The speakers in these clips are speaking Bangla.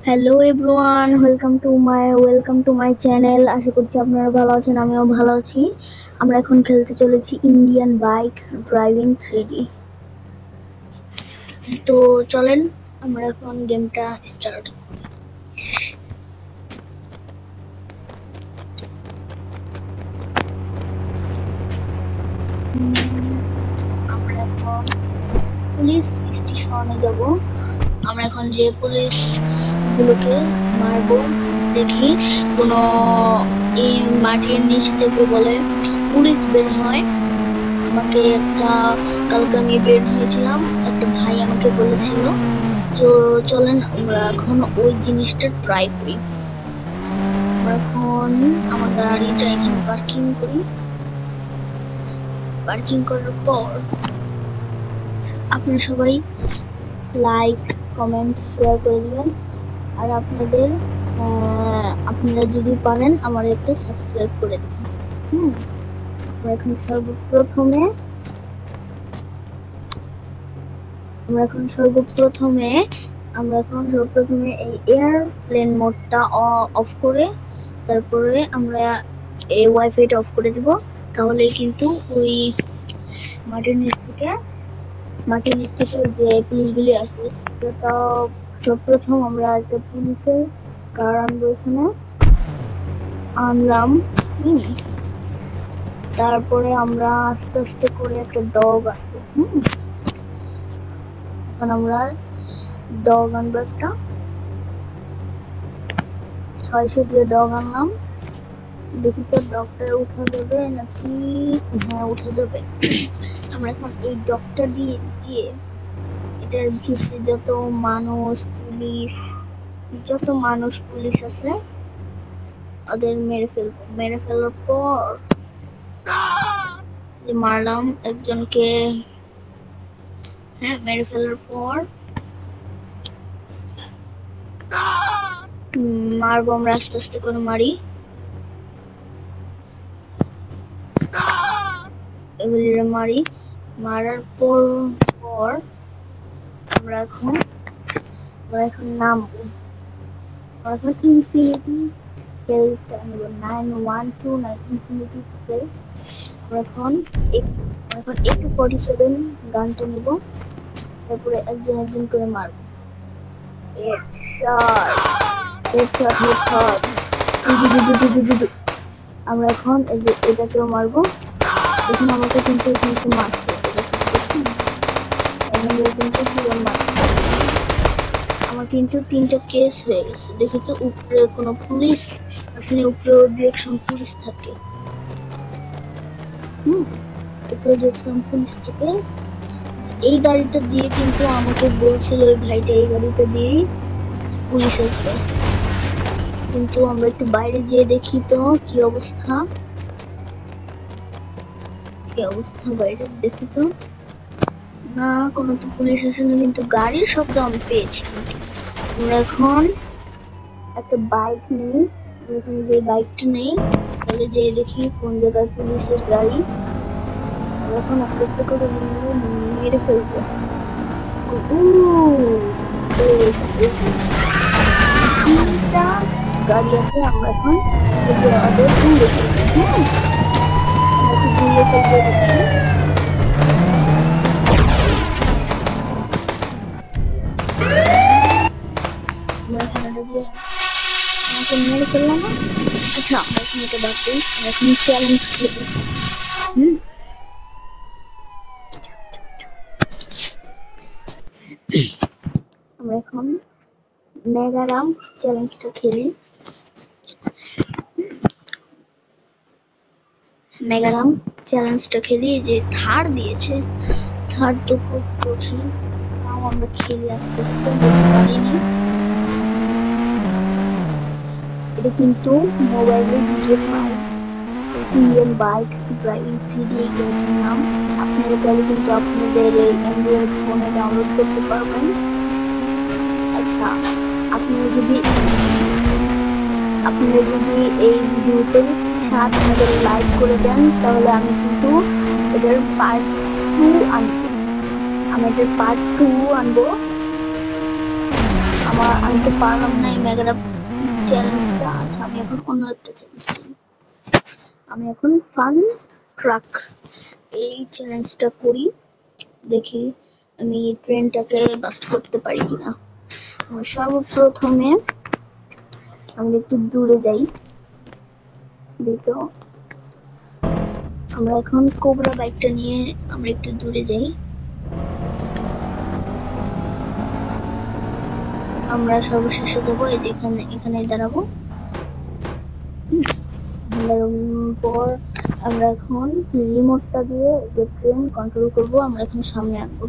Hello everyone, welcome to my channel. আশা করছি আপনারা ভালো আছেন, আমিও ভালো আছি। আমরা এখন খেলতে চলেছি ইন্ডিয়ান বাইক ড্রাইভিং 3D। তো চলেন আমরা এখন গেমটা স্টার্ট। আমরা এখন পুলিশ স্টেশনে যাব। আমরা এখন যে পুলিশ গুলোকে মারবো, দেখি কোনো এই মাটির নিচ থেকে বলে পুলিশ বের হয়। কালকে আমি বের হয়েছিলাম, একটা ভাই আমাকে বলেছিল। তো চলেন আমরা এখন ওই জিনিসটা ট্রাই করি। আমরা এখন আমার গাড়িটা এখানে পার্কিং করি। পার্কিং করার পর আপনারা সবাই লাইক, কমেন্ট, শেয়ার করে দিবেন। আর আপনারা যদি পারেন আমার একটা সাবস্ক্রাইব করে দিবেন। আমরা এখন সর্বপ্রথমে এই এয়ারপ্লেন মোডটা অফ করে তারপরে আমরা এই ওয়াইফাইটা অফ করে দিব। তাহলে কিন্তু ওই মাটির নিচ থেকে যে পুলিশগুলি আসবে, সেটা সর্বপ্রথম আমরা একটা পুলিশের কার আনবো, এখানে আনলাম। তারপরে আমরা আস্তে আস্তে করে একটা ডগ আসবো। এখন আমরা ডগ আনবো, একটা 600 দিয়ে ডগ আনলাম। দেখি তো ডগটা উঠে যাবে নাকি। হ্যাঁ, উঠে যাবে। আমরা এখন এই ডগটা দিয়ে এটার ভিতরে যত পুলিশ আছে ওদের মেরে ফেলার পর মারলাম একজনকে। হ্যাঁ, মেরে ফেলার পর মারবো আমরা, আস্তে আস্তে করে মারি। এগুলিরে মারার পর আমরা এখন নামবো। আমরা এখন ইনফিনিটি হেলথ নেব, 9129 ইনফিনিটি হেলথ। আমরা এখন AK-47 গানটা নেব। তারপরে একজন একজন করে মারবো। আমরা এখন এই যে এটাকেও মারবো। এখন আমাকে কিন্তু মারছে, আমার কিন্তু 3টা কেস হয়ে গেছে। দেখি তো উপরে কোনো পুলিশ আসলে, উপরে ডিরেকশন পুলিশ থাকে। উপরে ডিরেকশন পুলিশ থাকে। এই গাড়িটা দিয়ে কিন্তু আমাকে বলছিল ওই ভাইটা, এই গাড়িটা দিয়ে পুলিশ আসবে। কিন্তু আমরা একটু বাইরে যেয়ে দেখি তো কি অবস্থা বাইরে দেখি তো। না, কোনো তো পুলিশ আসেনি, কিন্তু গাড়ির শব্দ আমি পেয়েছি। আমরা এখন একটা বাইক নিই। যে বাইকটা নেই, তাহলে যে দেখি কোন জায়গায় পুলিশের গাড়ি। এখন আস্তে আস্তে করে মেরে ফেলবো। তিনটা গাড়ি আছে, আমরা এখন ওদের উড়িয়ে ফেলবো। আমাকে মেরে ফেললাম না। আচ্ছা, আমরা এখন এটা বাদ দিই। আমরা এখন চ্যালেঞ্জ খেলি। আমরা এখন মেগারাম চ্যালেঞ্জটা খেলি। যে থার দিয়েছে, থার তো খুব কঠিন। তাও আমরা খেলি আস্তে আস্তে, বুঝতে পারিনি। এটা কিন্তু মোবাইলে GTA 5 Indian bike driving 3D গেমটির নাম। আপনারা চাইলে কিন্তু আপনাদের এই অ্যান্ড্রয়েড ফোনে ডাউনলোড করতে পারবেন। আচ্ছা, আপনারা যদি এই ভিডিওতে 7,000 লাইক করে দেন, তাহলে আমি কিন্তু এটার পার্ট 2 আনবো। আমি তো পারলাম না এই মেগাটা চ্যালেঞ্জটা। আচ্ছা আমি এখন অন্য একটা চ্যালেঞ্জ করি। আমি এখন ফান ট্রাক এই চ্যালেঞ্জটা করি, দেখি আমি ট্রেনটাকে বাস্ট করতে পারি কিনা। সর্বপ্রথমে আমরা একটু দূরে যাই, দেখো আমরা এখন কোবরা বাইকটা নিয়ে আমরা একটু দূরে যাই। আমরা সর্বশেষে যাবো, এই এখানে দাঁড়াবো। পর আমরা এখন রিমোটটা দিয়ে যে ট্রেন কন্ট্রোল করবো, আমরা এখানে সামনে আনবো।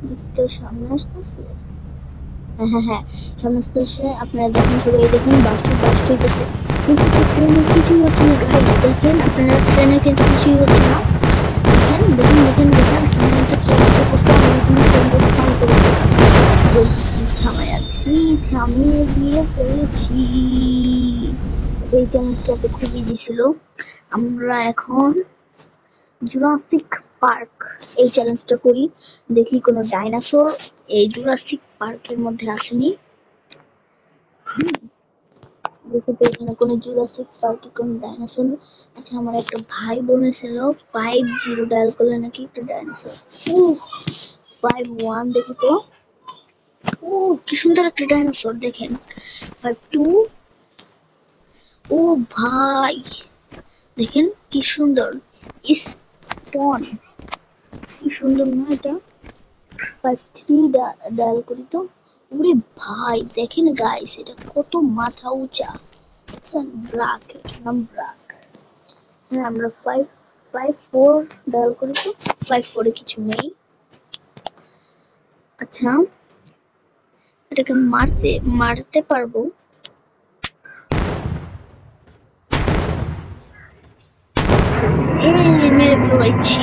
দেখতে সামনে আসতেছে, হ্যাঁ সামনে আসতেছে। আপনারা দেখেন, সবাই দেখেন বাস্ট হইতেছে, কিন্তু ট্রেনের কিছুই হচ্ছে না গাইস। দেখেন আপনারা, ট্রেনের কিন্তু কিছুই হচ্ছে না। দেখেন কিন্তু ট্রেন এসে পড়ছে। আমি এখন ট্রেনটা থাম করে বলতেছি, থামিয়ে দিয়ে ফেলেছি। সেই চ্যালেঞ্জটা তো খুব ইজি ছিল। আমরা এখন জুরাসিক পার্ক এই চ্যালেঞ্জটা করি, দেখি কোনো ডাইনোসর এই জুরাসিক পার্কের মধ্যে আসেনি। দেখি তো এখানে কোনো জুরাসিক পার্কে কোনো ডাইনোসর। আচ্ছা আমার একটা ভাই বলেছিল 50 ডায়াল করলে নাকি একটা ডাইনোসর। 51 দেখি তো, কি সুন্দর একটা ডাইনোসর দেখেন। 52, ও ভাই দেখেন কি সুন্দর স্পন, কি সুন্দর না এটা। 53 ডায়াল করি তো, ওরে ভাই দেখেন গাইস এটা কত মাথা উঁচা। ব্রাক, এটার নাম ব্রাক। হ্যাঁ আমরা 54 ডায়াল করি তো, 54 কিছু নেই। আচ্ছা এটাকে মারতে পারবো। মেরে ফেলেছি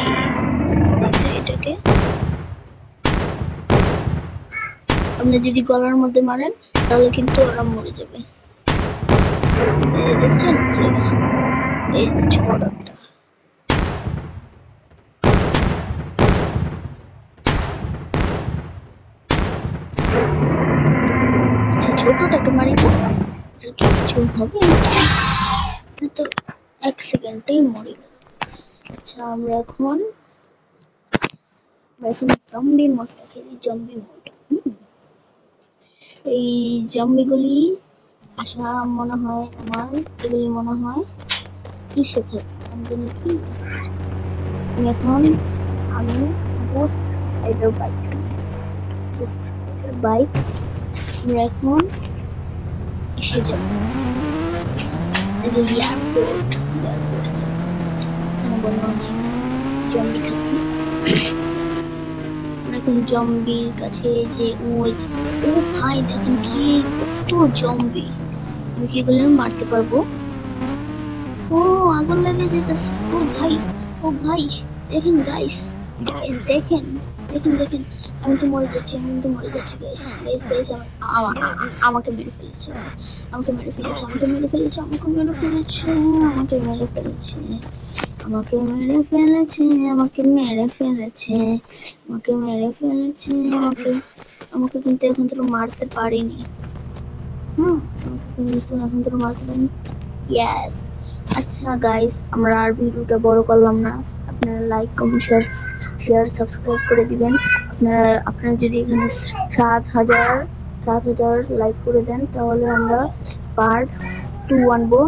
এটাকে। আপনি যদি গলার মধ্যে মারেন তাহলে কিন্তু ওরা মরে যাবে। দেখছেন এই ছোটটা, ছোটটাকে মারি তো কিছু হবে তো, 1 সেকেন্ডেই মরে গেল। আচ্ছা আমরা এখন জম্বি মোডটা খেলি, জম্বি মোড। এই জম্বিগুলি আসা মনে হয় আমার, এগুলি মনে হয় কিসে থাকে আমি জানি কি। এখন আমি বাইক আমরা এখন এসে যাব এই যে এয়ারপোর্ট বললাম অনেক জম্বি থাকে। এখন জম্বির কাছে যে ও ভাই দেখেন কি কত জম্বি, আমি কি এগুলো মারতে পারবো? ও আগুন লেগে যেতেছে। ও ভাই দেখেন গাইস, দেখেন আমি তো মরে যাচ্ছি গাইস। আমাকে মেরে ফেলেছে। আমাকে মেরে ফেলেছে। আমাকে কিন্তু এখন তো মারতে পারিনি। আমাকে কিন্তু এখন তো মারতে পারিনি। ইয়েস। আচ্ছা গাইস আমরা আর ভিডিওটা বড় করলাম না, আপনারা লাইক কমেন্ট শেয়ার সাবস্ক্রাইব করে দিবেন। আপনারা যদি এখানে 7,000 লাইক করে দেন তাহলে আমরা পার্ট 2 আনবো।